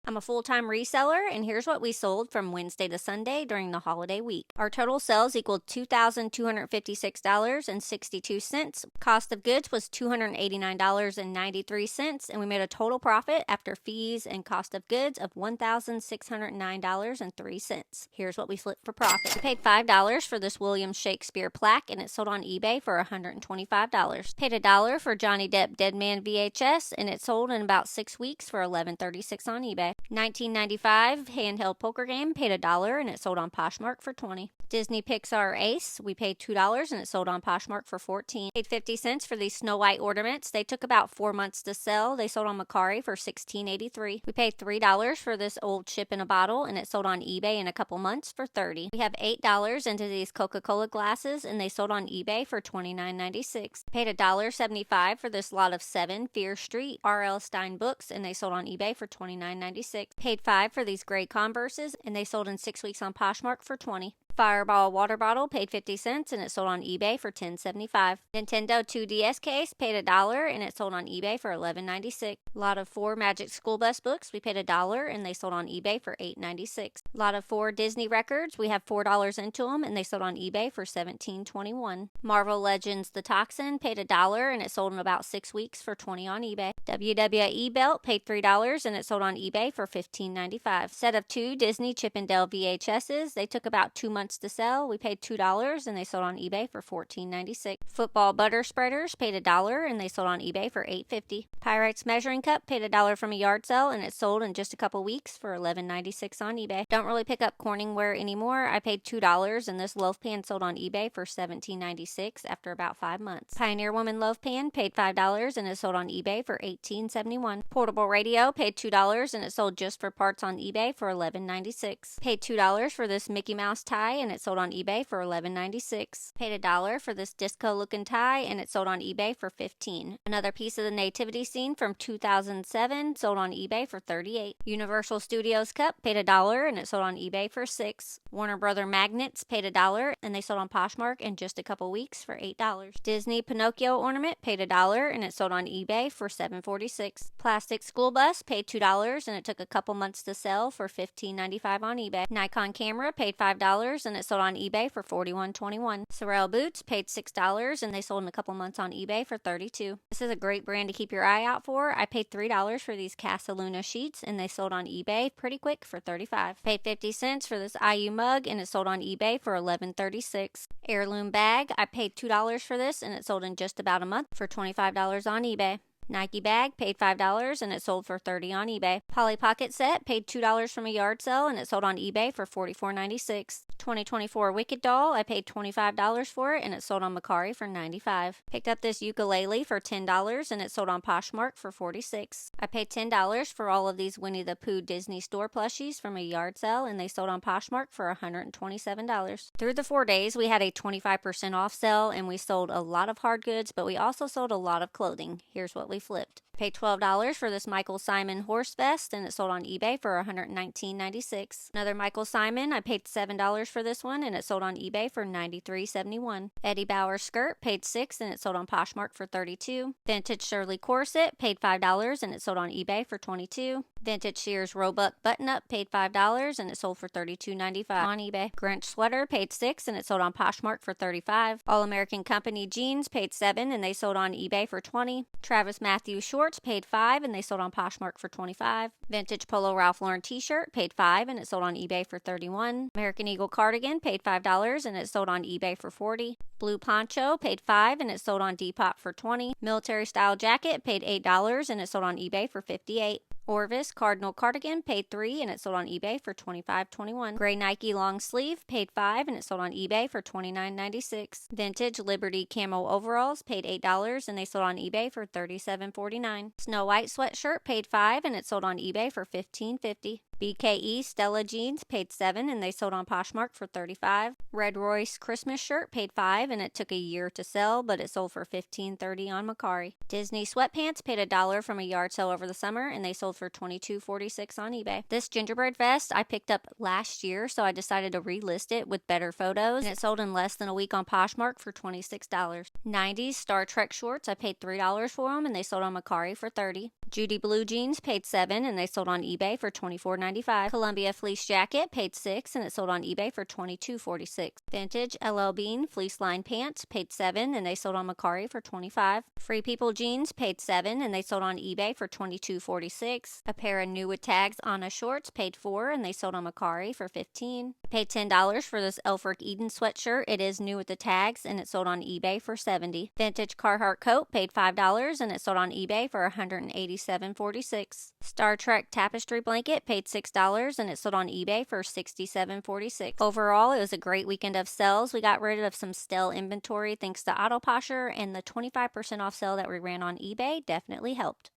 I'm a full-time reseller, and here's what we sold from Wednesday to Sunday during the holiday week. Our total sales equaled $2,256.62. Cost of goods was $289.93, and we made a total profit after fees and cost of goods of $1,609.03. Here's what we flipped for profit. We paid $5 for this William Shakespeare plaque, and it sold on eBay for $125. Paid $1 for Johnny Depp Dead Man VHS, and it sold in about 6 weeks for $11.36 on eBay. 1995 handheld poker game, paid $1, and it sold on Poshmark for $20. Disney Pixar Ace, we paid $2, and it sold on Poshmark for $14. Paid 50 cents for these Snow White ornaments. They took about 4 months to sell. They sold on mercari for $16.83. We paid $3 for this old chip in a bottle, and it sold on eBay in a couple months for $30. We have $8 into these Coca-Cola glasses, and they sold on eBay for $29.96. Paid $1.75 for this lot of 7 Fear Street R.L. Stein books, and they sold on eBay for $29.96. Paid $5 for these gray Converses, and they sold in 6 weeks on Poshmark for $20. Fireball water bottle, paid 50 cents, and it sold on eBay for $10.75. Nintendo 2DS case, paid $1, and it sold on eBay for $11.96. Lot of 4 Magic School Bus books, we paid $1, and they sold on eBay for $8.96. Lot of 4 Disney records, we have $4 into them, and they sold on eBay for $17.21. Marvel Legends The Toxin, paid $1, and it sold in about 6 weeks for $20 on eBay. WWE belt, paid $3, and it sold on eBay for $15.95. Set of 2 Disney Chip and Dale VHSs, they took about 2 months to sell. We paid $2, and they sold on eBay for $14.96. Football butter spreaders, paid $1, and they sold on eBay for $8.50. Pyrex measuring cup, paid $1 from a yard sale, and it sold in just a couple weeks for $11.96 on eBay. Don't really pick up Corningware anymore. I paid $2, and this loaf pan sold on eBay for $17.96 after about 5 months. Pioneer Woman loaf pan, paid $5, and it sold on eBay for $18.71. Portable radio, paid $2, and it sold just for parts on eBay for $11.96. Paid $2 for this Mickey Mouse tie, and it sold on eBay for $11.96. Paid $1 for this disco looking tie, and it sold on eBay for $15. Another piece of the nativity scene from 2007 sold on eBay for $38. Universal Studios cup, paid $1, and it sold on eBay for $6. Warner Brother magnets, paid $1, and they sold on Poshmark in just a couple weeks for $8. Disney Pinocchio ornament, paid $1, and it sold on eBay for $7.46. Plastic school bus, paid $2, and it took a couple months to sell for $15.95 on eBay. Nikon camera, paid $5, and it sold on eBay for $41.21. Sorel boots, paid $6, and they sold in a couple months on eBay for $32. This is a great brand to keep your eye out for. I paid $3 for these Casaluna sheets, and they sold on eBay pretty quick for $35. Paid 50 cents for this IU mug, and it sold on eBay for $11.36. Heirloom bag, I paid $2 for this, and it sold in just about a month for $25 on eBay. Nike bag, paid $5, and it sold for $30 on eBay. Polly Pocket set, paid $2 from a yard sale, and it sold on eBay for $44.96. 2024 Wicked doll, I paid $25 for it, and it sold on mercari for $95. Picked up this ukulele for $10, and it sold on Poshmark for $46. I paid $10 for all of these Winnie the Pooh Disney Store plushies from a yard sale, and they sold on Poshmark for $127. Through the 4 days, we had a 25% off sale, and we sold a lot of hard goods, but we also sold a lot of clothing. Here's what we flipped. Paid $12 for this Michael Simon horse vest, and it sold on eBay for $119.96. Another Michael Simon, I paid $7 for this one, and it sold on eBay for $93.71. Eddie Bauer skirt, paid $6, and it sold on Poshmark for $32. Vintage Shirley corset, paid $5, and it sold on eBay for $22. Vintage Sears Roebuck button-up, paid $5, and it sold for $32.95 on eBay. Grinch sweater, paid $6, and it sold on Poshmark for $35. All-American Company jeans, paid $7, and they sold on eBay for $20. Travis Matthews shorts, paid $5, and they sold on Poshmark for $25. Vintage Polo Ralph Lauren t-shirt, paid $5, and it sold on eBay for $31. American Eagle cardigan, paid $5, and it sold on eBay for $40. Blue poncho, paid $5, and it sold on Depop for $20. Military style jacket, paid $8, and it sold on eBay for $58. Orvis Cardinal cardigan, paid $3, and it sold on eBay for $25.21. Gray Nike long sleeve, paid $5, and it sold on eBay for $29.96. Vintage Liberty camo overalls, paid $8, and they sold on eBay for $37.49. Snow White sweatshirt, paid $5, and it sold on eBay for $15.50. BKE Stella jeans, paid $7, and they sold on Poshmark for $35. Red Royce Christmas shirt, paid $5, and it took a year to sell, but it sold for $15.30 on mercari. Disney sweatpants, paid $1 from a yard sale over the summer, and they sold for $22.46 on eBay. This gingerbread vest I picked up last year, so I decided to relist it with better photos, and it sold in less than a week on Poshmark for $26. 90s Star Trek shorts, I paid $3 for them, and they sold on mercari for $30. Judy blue jeans paid $7 and they sold on eBay for $24.95. Columbia fleece jacket paid $6 and it sold on eBay for $22.46. Vintage LL Bean fleece line pants paid $7 and they sold on Mercari for $25. Free People jeans paid $7 and they sold on eBay for $22.46. A pair of new with tags Anna shorts paid $4 and they sold on Mercari for $15. I paid $10 for this Elfric Eden sweatshirt. It is new with the tags and it sold on eBay for $70. Vintage Carhartt coat paid $5 and it sold on eBay for $187.46. Star Trek tapestry blanket paid $6 and it sold on eBay for $67.46. Overall, it was a great weekend of sales. We got rid of some stale inventory thanks to Autoposher, and the 25% off sale that we ran on eBay definitely helped.